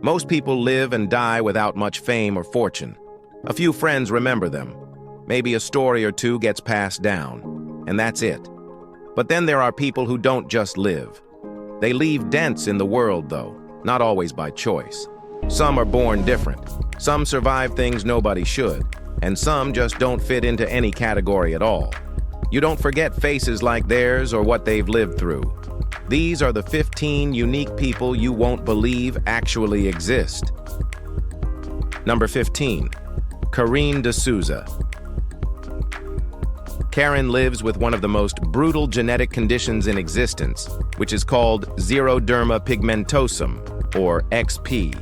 Most people live and die without much fame or fortune. A few friends remember them. Maybe a story or two gets passed down, and that's it. But then there are people who don't just live. They leave dents in the world, though, not always by choice. Some are born different. Some survive things nobody should, and some just don't fit into any category at all. You don't forget faces like theirs or what they've lived through. These are the 15 unique people you won't believe actually exist. Number 15. Karine Duza. Karine lives with one of the most brutal genetic conditions in existence, which is called xeroderma pigmentosum, or XP.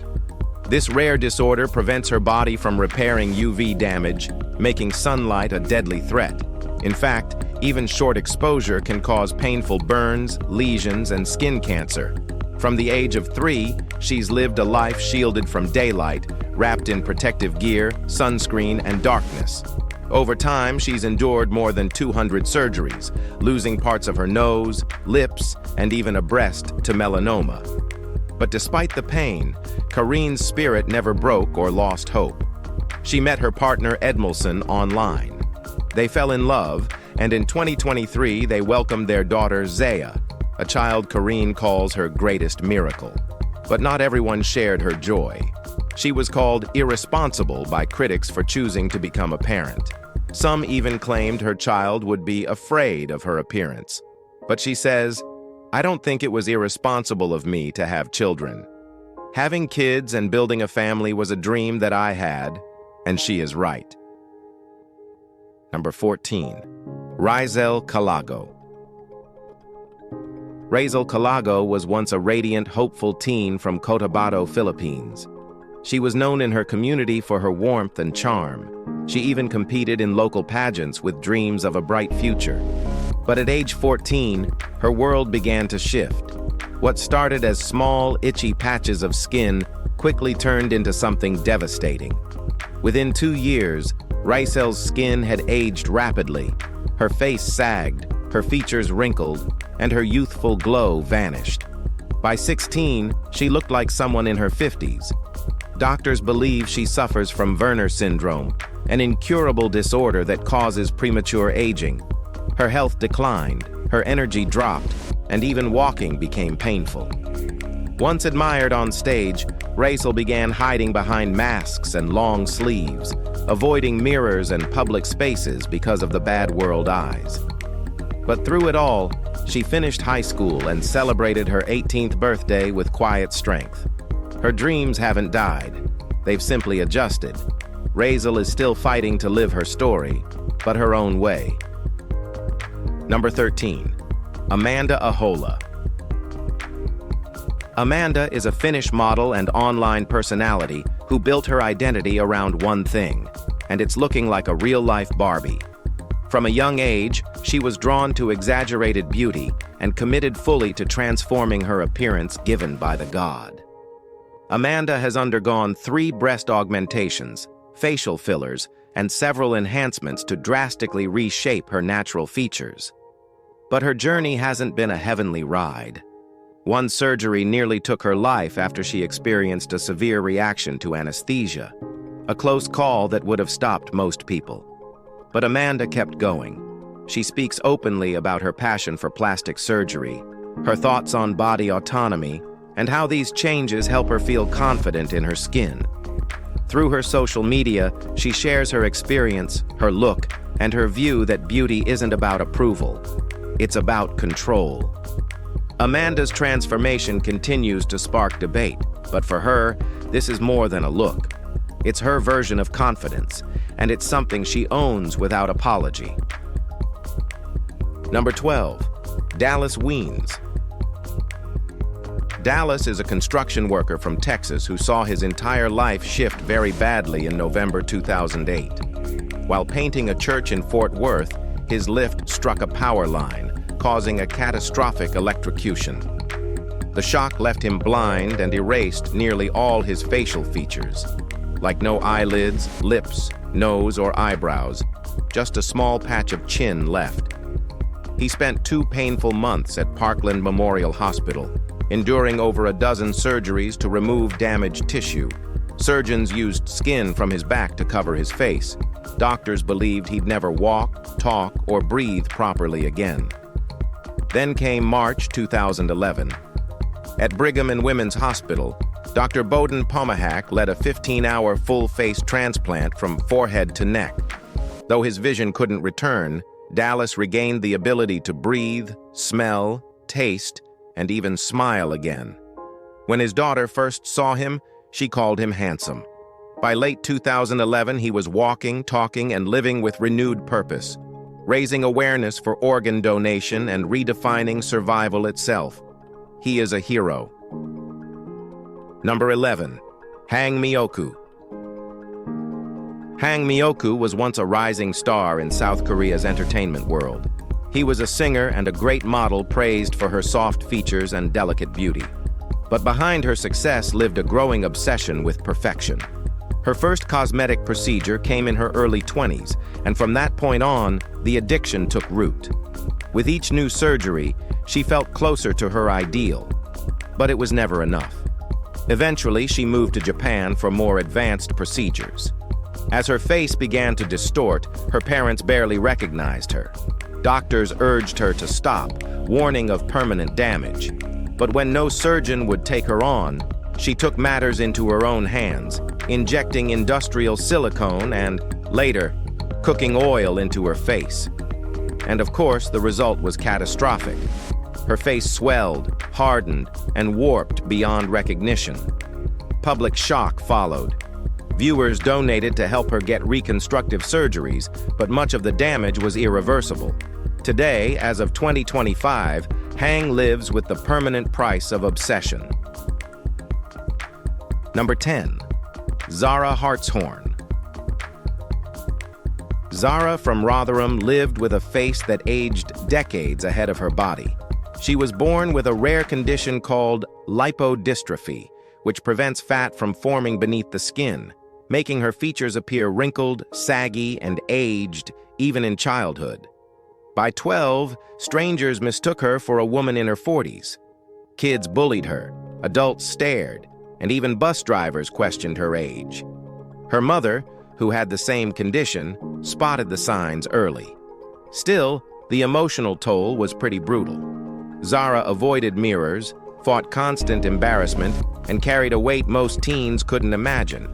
This rare disorder prevents her body from repairing UV damage, making sunlight a deadly threat. In fact, even short exposure can cause painful burns, lesions, and skin cancer. From the age of 3, she's lived a life shielded from daylight, wrapped in protective gear, sunscreen, and darkness. Over time, she's endured more than 200 surgeries, losing parts of her nose, lips, and even a breast to melanoma. But despite the pain, Karine's spirit never broke or lost hope. She met her partner Edmilson online. They fell in love, and in 2023 they welcomed their daughter Zaya, a child Karine calls her greatest miracle. But not everyone shared her joy. She was called irresponsible by critics for choosing to become a parent. Some even claimed her child would be afraid of her appearance. But she says, "I don't think it was irresponsible of me to have children. Having kids and building a family was a dream that I had, and she is right." Number 14. Risel Kalago. Risel Kalago was once a radiant, hopeful teen from Cotabato, Philippines. She was known in her community for her warmth and charm. She even competed in local pageants with dreams of a bright future. But at age 14, her world began to shift. What started as small, itchy patches of skin quickly turned into something devastating. Within 2 years, Risel's skin had aged rapidly. Her face sagged, her features wrinkled, and her youthful glow vanished. By 16, she looked like someone in her 50s. Doctors believe she suffers from Werner syndrome, an incurable disorder that causes premature aging. Her health declined, her energy dropped, and even walking became painful. Once admired on stage, Risel began hiding behind masks and long sleeves, avoiding mirrors and public spaces because of the bad world eyes. But through it all, she finished high school and celebrated her 18th birthday with quiet strength. Her dreams haven't died. They've simply adjusted. Risel is still fighting to live her story, but her own way. Number 13. Amanda Aola. Amanda is a Finnish model and online personality who built her identity around one thing, and it's looking like a real-life Barbie. From a young age, she was drawn to exaggerated beauty and committed fully to transforming her appearance given by the god. Amanda has undergone 3 breast augmentations, facial fillers, and several enhancements to drastically reshape her natural features. But her journey hasn't been a heavenly ride. One surgery nearly took her life after she experienced a severe reaction to anesthesia, a close call that would have stopped most people. But Amanda kept going. She speaks openly about her passion for plastic surgery, her thoughts on body autonomy, and how these changes help her feel confident in her skin. Through her social media, she shares her experience, her look, and her view that beauty isn't about approval. It's about control. Amanda's transformation continues to spark debate, but for her, this is more than a look. It's her version of confidence, and it's something she owns without apology. Number 12. Dallas Wiens. Dallas is a construction worker from Texas who saw his entire life shift very badly in November 2008. While painting a church in Fort Worth, his lift struck a power line, causing a catastrophic electrocution. The shock left him blind and erased nearly all his facial features, like no eyelids, lips, nose, or eyebrows, just a small patch of chin left. He spent 2 painful months at Parkland Memorial Hospital, enduring over a dozen surgeries to remove damaged tissue. Surgeons used skin from his back to cover his face. Doctors believed he'd never walk, talk, or breathe properly again. Then came March 2011. At Brigham and Women's Hospital, Dr. Boden Pomahak led a 15-hour full-face transplant from forehead to neck. Though his vision couldn't return, Dallas regained the ability to breathe, smell, taste, and even smile again. When his daughter first saw him, she called him handsome. By late 2011, he was walking, talking, and living with renewed purpose, raising awareness for organ donation and redefining survival itself. He is a hero. Number 11. Hang Myoku. Hang Myoku was once a rising star in South Korea's entertainment world. He was a singer and a great model praised for her soft features and delicate beauty. But behind her success lived a growing obsession with perfection. Her first cosmetic procedure came in her early 20s, and from that point on, the addiction took root. With each new surgery, she felt closer to her ideal, but it was never enough. Eventually, she moved to Japan for more advanced procedures. As her face began to distort, her parents barely recognized her. Doctors urged her to stop, warning of permanent damage. But when no surgeon would take her on, she took matters into her own hands, injecting industrial silicone and, later, cooking oil into her face. And of course, the result was catastrophic. Her face swelled, hardened, and warped beyond recognition. Public shock followed. Viewers donated to help her get reconstructive surgeries, but much of the damage was irreversible. Today, as of 2025, Hang lives with the permanent price of obsession. Number 10. Zara Hartzshorn. Zara from Rotherham lived with a face that aged decades ahead of her body. She was born with a rare condition called lipodystrophy, which prevents fat from forming beneath the skin, making her features appear wrinkled, saggy, and aged, even in childhood. By 12, strangers mistook her for a woman in her 40s. Kids bullied her, adults stared, and even bus drivers questioned her age. Her mother, who had the same condition, spotted the signs early. Still, the emotional toll was pretty brutal. Zara avoided mirrors, fought constant embarrassment, and carried a weight most teens couldn't imagine.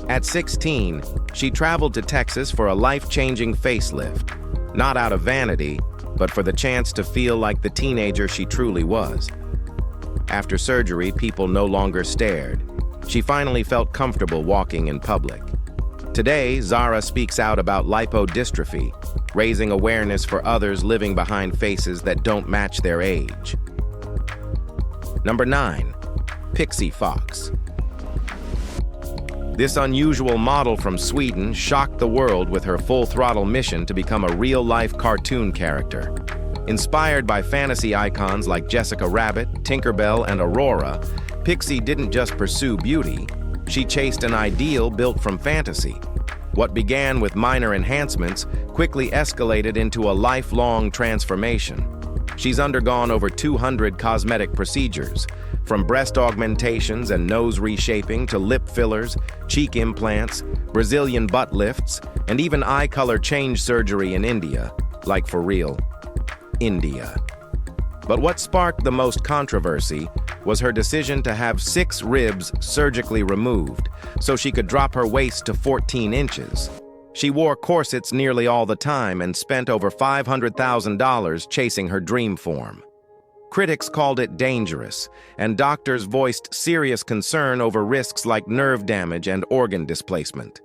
At 16, she traveled to Texas for a life-changing facelift, not out of vanity, but for the chance to feel like the teenager she truly was. After surgery, people no longer stared. She finally felt comfortable walking in public. Today, Zara speaks out about lipodystrophy, raising awareness for others living behind faces that don't match their age. Number 9. Pixie Fox. This unusual model from Sweden shocked the world with her full-throttle mission to become a real-life cartoon character. Inspired by fantasy icons like Jessica Rabbit, Tinkerbell, and Aurora, Pixie didn't just pursue beauty, she chased an ideal built from fantasy. What began with minor enhancements quickly escalated into a lifelong transformation. She's undergone over 200 cosmetic procedures, from breast augmentations and nose reshaping to lip fillers, cheek implants, Brazilian butt lifts, and even eye color change surgery in India, like for real, India. But what sparked the most controversy was her decision to have 6 ribs surgically removed so she could drop her waist to 14 inches. She wore corsets nearly all the time and spent over $500,000 chasing her dream form. Critics called it dangerous, and doctors voiced serious concern over risks like nerve damage and organ displacement.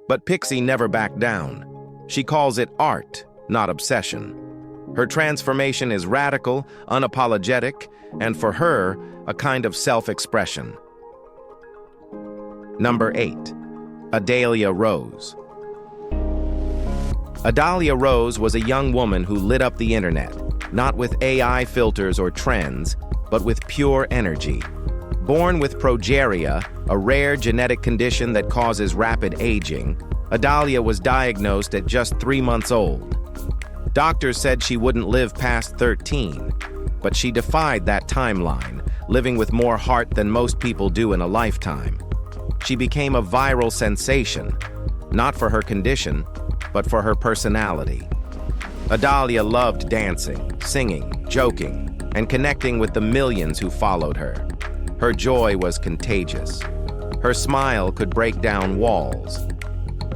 But Pixie never backed down. She calls it art, not obsession. Her transformation is radical, unapologetic, and for her, a kind of self-expression. Number 8. Adalia Rose. Adalia Rose was a young woman who lit up the internet, not with AI filters or trends, but with pure energy. Born with progeria, a rare genetic condition that causes rapid aging, Adalia was diagnosed at just 3 months old. Doctors said she wouldn't live past 13, but she defied that timeline, living with more heart than most people do in a lifetime. She became a viral sensation, not for her condition, but for her personality. Adalia loved dancing, singing, joking, and connecting with the millions who followed her. Her joy was contagious. Her smile could break down walls.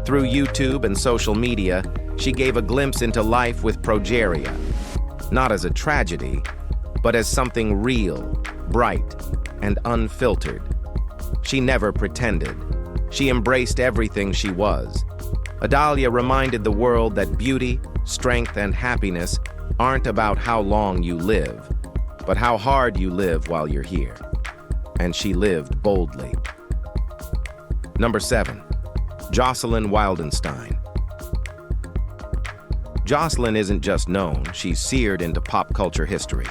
Through YouTube and social media, she gave a glimpse into life with progeria, not as a tragedy, but as something real, bright, and unfiltered. She never pretended. She embraced everything she was. Adalia reminded the world that beauty, strength, and happiness aren't about how long you live, but how hard you live while you're here. And she lived boldly. Number 7. Joselyn Wildenstein. Joselyn isn't just known, she's seared into pop culture history.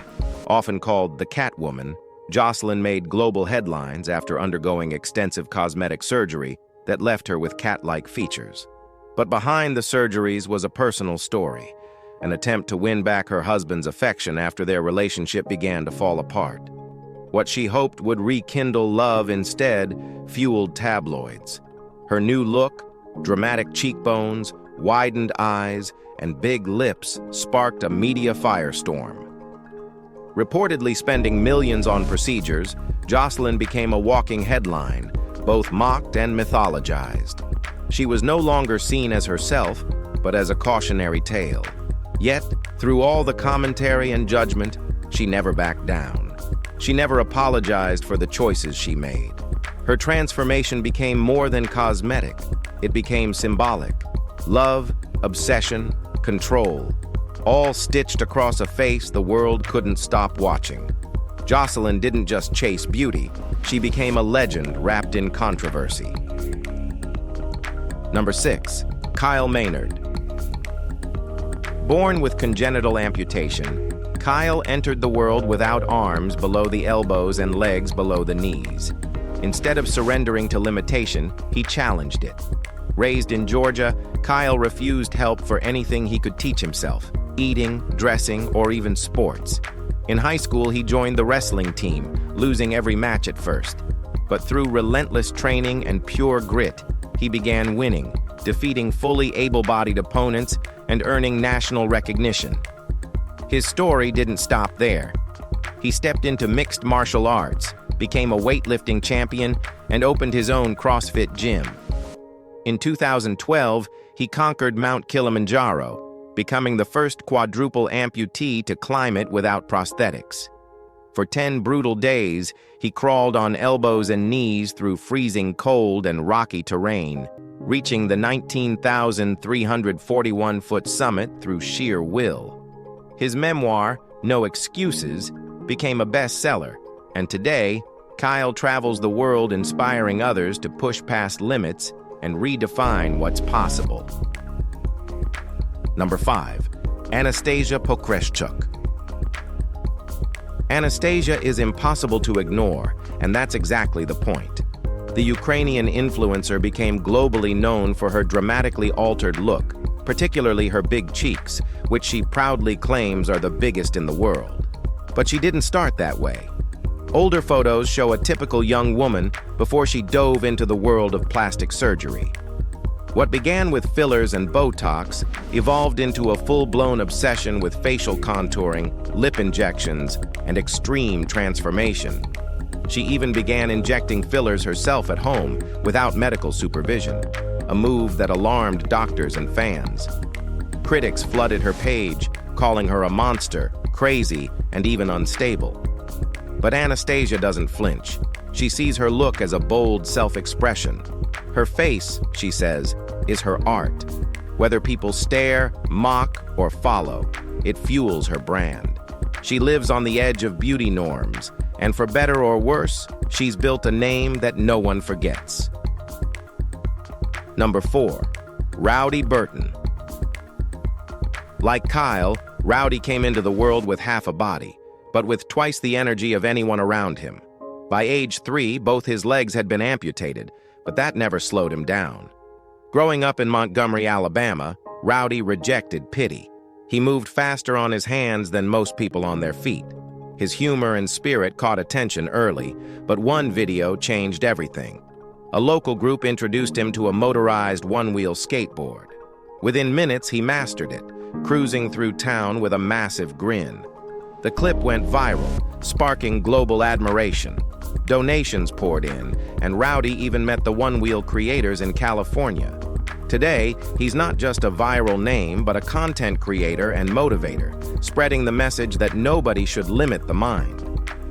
Often called the Catwoman, Joselyn made global headlines after undergoing extensive cosmetic surgery that left her with cat-like features. But behind the surgeries was a personal story, an attempt to win back her husband's affection after their relationship began to fall apart. What she hoped would rekindle love instead fueled tabloids. Her new look, dramatic cheekbones, widened eyes, and big lips sparked a media firestorm. Reportedly spending millions on procedures, Joselyn became a walking headline, both mocked and mythologized. She was no longer seen as herself, but as a cautionary tale. Yet, through all the commentary and judgment, she never backed down. She never apologized for the choices she made. Her transformation became more than cosmetic. It became symbolic. Love, obsession, control, all stitched across a face the world couldn't stop watching. Joselyn didn't just chase beauty, she became a legend wrapped in controversy. Number 6. Kyle Maynard. Born with congenital amputation, Kyle entered the world without arms below the elbows and legs below the knees. Instead of surrendering to limitation, he challenged it. Raised in Georgia, Kyle refused help for anything he could teach himself: eating, dressing, or even sports. In high school, he joined the wrestling team, losing every match at first. But through relentless training and pure grit, he began winning, defeating fully able-bodied opponents and earning national recognition. His story didn't stop there. He stepped into mixed martial arts, became a weightlifting champion, and opened his own CrossFit gym. In 2012, he conquered Mount Kilimanjaro, becoming the first quadruple amputee to climb it without prosthetics. For 10 brutal days, he crawled on elbows and knees through freezing cold and rocky terrain, reaching the 19,341-foot summit through sheer will. His memoir, No Excuses, became a bestseller, and today, Kyle travels the world inspiring others to push past limits and redefine what's possible. Number 5. Anastasia Pocreschuk. Anastasia is impossible to ignore, and that's exactly the point. The Ukrainian influencer became globally known for her dramatically altered look, particularly her big cheeks, which she proudly claims are the biggest in the world. But she didn't start that way. Older photos show a typical young woman before she dove into the world of plastic surgery. What began with fillers and Botox evolved into a full-blown obsession with facial contouring, lip injections, and extreme transformation. She even began injecting fillers herself at home without medical supervision, a move that alarmed doctors and fans. Critics flooded her page, calling her a monster, crazy, and even unstable. But Anastasia doesn't flinch. She sees her look as a bold self-expression. Her face, she says, is her art. Whether people stare, mock, or follow, it fuels her brand. She lives on the edge of beauty norms, and for better or worse, she's built a name that no one forgets. Number 4. Rowdy Burton. Like Kyle, Rowdy came into the world with half a body, but with twice the energy of anyone around him. By age 3, both his legs had been amputated, but that never slowed him down. Growing up in Montgomery, Alabama, Rowdy rejected pity. He moved faster on his hands than most people on their feet. His humor and spirit caught attention early, but one video changed everything. A local group introduced him to a motorized one-wheel skateboard. Within minutes, he mastered it, cruising through town with a massive grin. The clip went viral, sparking global admiration. Donations poured in, and Rowdy even met the one-wheel creators in California. Today, he's not just a viral name, but a content creator and motivator, spreading the message that nobody should limit the mind.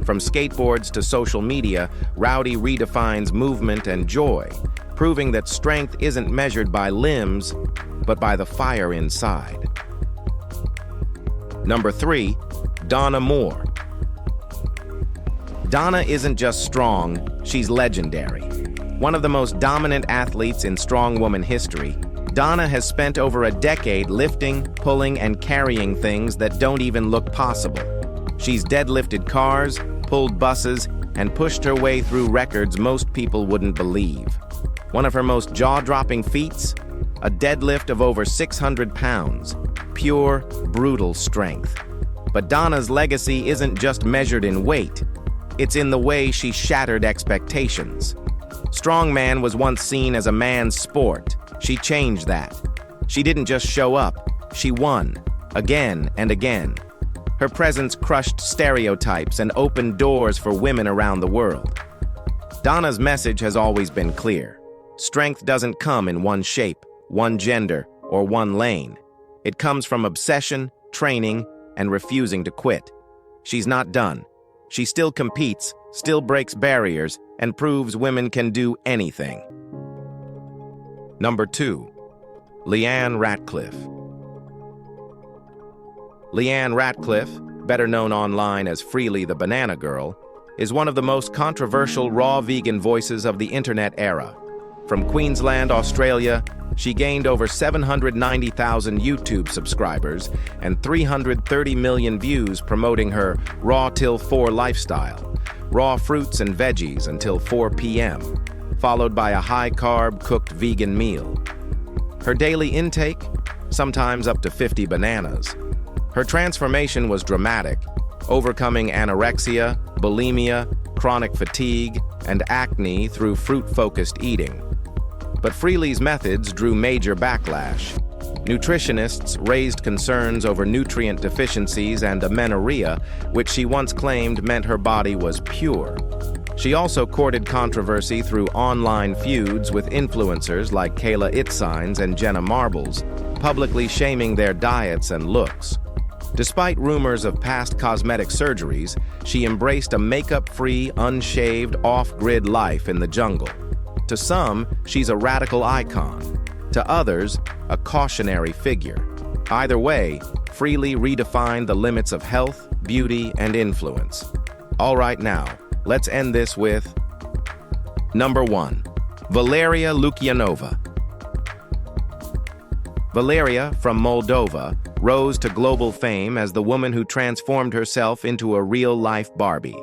From skateboards to social media, Rowdy redefines movement and joy, proving that strength isn't measured by limbs, but by the fire inside. Number 3, Donna Moore. Donna isn't just strong, she's legendary. One of the most dominant athletes in strongwoman history, Donna has spent over a decade lifting, pulling, and carrying things that don't even look possible. She's deadlifted cars, pulled buses, and pushed her way through records most people wouldn't believe. One of her most jaw-dropping feats? A deadlift of over 600 pounds. Pure, brutal strength. But Donna's legacy isn't just measured in weight. It's in the way she shattered expectations. Strongman was once seen as a man's sport. She changed that. She didn't just show up, she won, again and again. Her presence crushed stereotypes and opened doors for women around the world. Donna's message has always been clear. Strength doesn't come in one shape, one gender, or one lane. It comes from obsession, training, and refusing to quit. She's not done. She still competes, still breaks barriers, and proves women can do anything. Number 2, Leanne Ratcliffe. Leanne Ratcliffe, better known online as Freely the Banana Girl, is one of the most controversial raw vegan voices of the internet era. From Queensland, Australia, she gained over 790,000 YouTube subscribers and 330 million views promoting her raw till 4 lifestyle, raw fruits and veggies until 4 p.m., followed by a high-carb cooked vegan meal. Her daily intake? Sometimes up to 50 bananas. Her transformation was dramatic, overcoming anorexia, bulimia, chronic fatigue, and acne through fruit-focused eating. But Freely's methods drew major backlash. Nutritionists raised concerns over nutrient deficiencies and amenorrhea, which she once claimed meant her body was pure. She also courted controversy through online feuds with influencers like Kayla Itsines and Jenna Marbles, publicly shaming their diets and looks. Despite rumors of past cosmetic surgeries, she embraced a makeup-free, unshaved, off-grid life in the jungle. To some, she's a radical icon. To others, a cautionary figure. Either way, Freely redefined the limits of health, beauty, and influence. All right now, let's end this with Number 1, Valyriia Lucianova. Valyriia, from Moldova, rose to global fame as the woman who transformed herself into a real-life Barbie.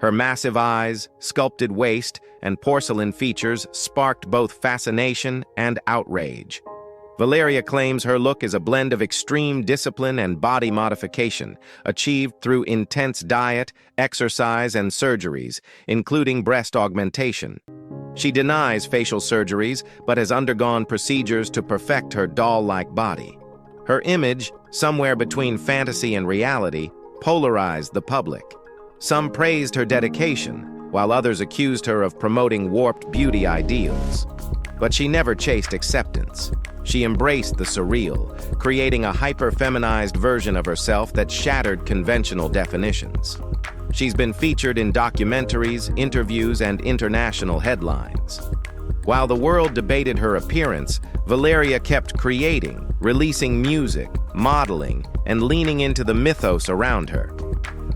Her massive eyes, sculpted waist, and porcelain features sparked both fascination and outrage. Valyriia claims her look is a blend of extreme discipline and body modification, achieved through intense diet, exercise, and surgeries, including breast augmentation. She denies facial surgeries, but has undergone procedures to perfect her doll-like body. Her image, somewhere between fantasy and reality, polarized the public. Some praised her dedication, while others accused her of promoting warped beauty ideals. But she never chased acceptance. She embraced the surreal, creating a hyper-feminized version of herself that shattered conventional definitions. She's been featured in documentaries, interviews, and international headlines. While the world debated her appearance, Valyriia kept creating, releasing music, modeling, and leaning into the mythos around her.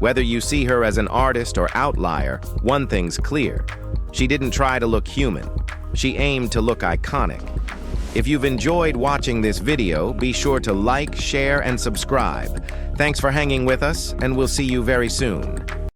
Whether you see her as an artist or outlier, one thing's clear. She didn't try to look human. She aimed to look iconic. If you've enjoyed watching this video, be sure to like, share, and subscribe. Thanks for hanging with us, and we'll see you very soon.